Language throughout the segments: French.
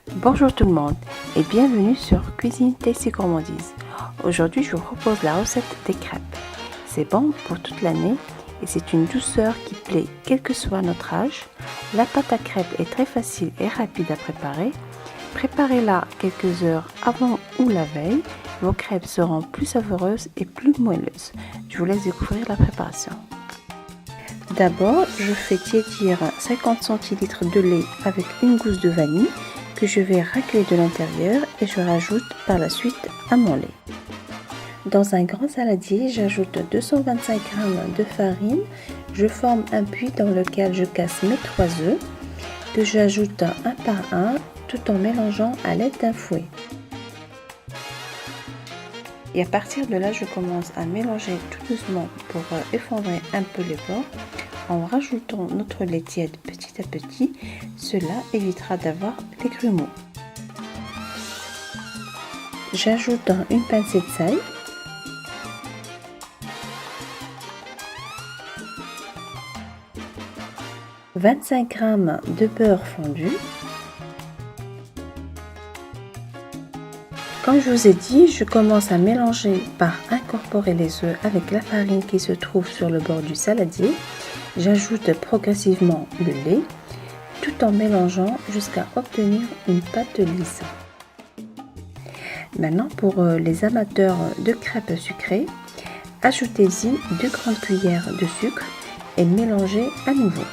Bonjour tout le monde et bienvenue sur Cuisine Tasty Gourmandise. Aujourd'hui je vous propose la recette des crêpes. C'est bon pour toute l'année et c'est une douceur qui plaît quel que soit notre âge. La pâte à crêpes est très facile et rapide à préparer. Préparez-la quelques heures avant ou la veille. Vos crêpes seront plus savoureuses et plus moelleuses. Je vous laisse découvrir la préparation. D'abord, je fais tiédir 50 centilitres de lait avec une gousse de vanille que je vais racler de l'intérieur et je rajoute par la suite à mon lait. Dans un grand saladier, j'ajoute 225 g de farine. Je forme un puits dans lequel je casse mes 3 œufs que j'ajoute un par un tout en mélangeant à l'aide d'un fouet. Et à partir de là, je commence à mélanger tout doucement pour effondrer un peu les bords. En rajoutant notre lait tiède petit à petit, cela évitera d'avoir les grumeaux. J'ajoute une pincée de sel, « 25 g de beurre fondu. Comme je vous ai dit, je commence à mélanger par incorporer les œufs avec la farine qui se trouve sur le bord du saladier. J'ajoute progressivement le lait tout en mélangeant jusqu'à obtenir une pâte lisse. Maintenant, pour les amateurs de crêpes sucrées, ajoutez-y 2 grandes cuillères de sucre et mélangez à nouveau.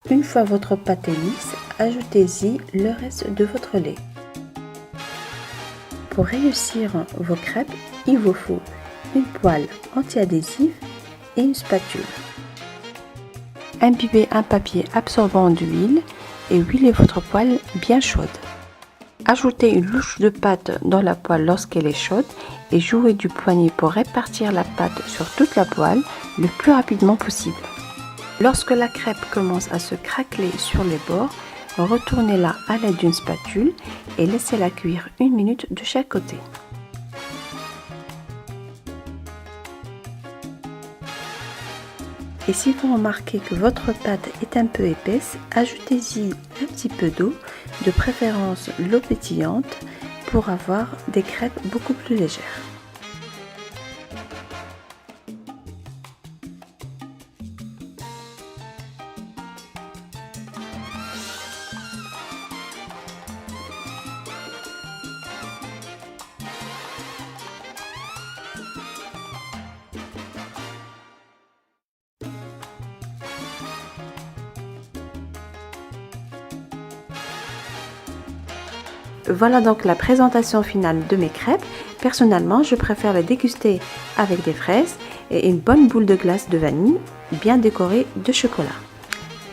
Une fois votre pâte lisse, ajoutez-y le reste de votre lait. Pour réussir vos crêpes, il vous faut une poêle anti-adhésive et une spatule. Imbibez un papier absorbant d'huile et huilez votre poêle bien chaude. Ajoutez une louche de pâte dans la poêle lorsqu'elle est chaude et jouez du poignet pour répartir la pâte sur toute la poêle le plus rapidement possible. Lorsque la crêpe commence à se craqueler sur les bords, retournez-la à l'aide d'une spatule et laissez-la cuire 1 minute de chaque côté. Et si vous remarquez que votre pâte est un peu épaisse, ajoutez-y un petit peu d'eau, de préférence l'eau pétillante, pour avoir des crêpes beaucoup plus légères. Voilà donc la présentation finale de mes crêpes. Personnellement, je préfère les déguster avec des fraises et une bonne boule de glace de vanille bien décorée de chocolat.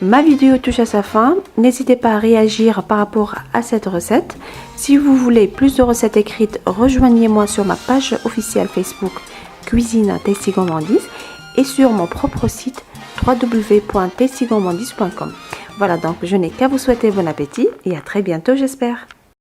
Ma vidéo touche à sa fin. N'hésitez pas à réagir par rapport à cette recette. Si vous voulez plus de recettes écrites, rejoignez-moi sur ma page officielle Facebook Cuisine Tasty Gourmandise et sur mon propre site www.tastygourmandise.com. Voilà donc, je n'ai qu'à vous souhaiter bon appétit et à très bientôt j'espère.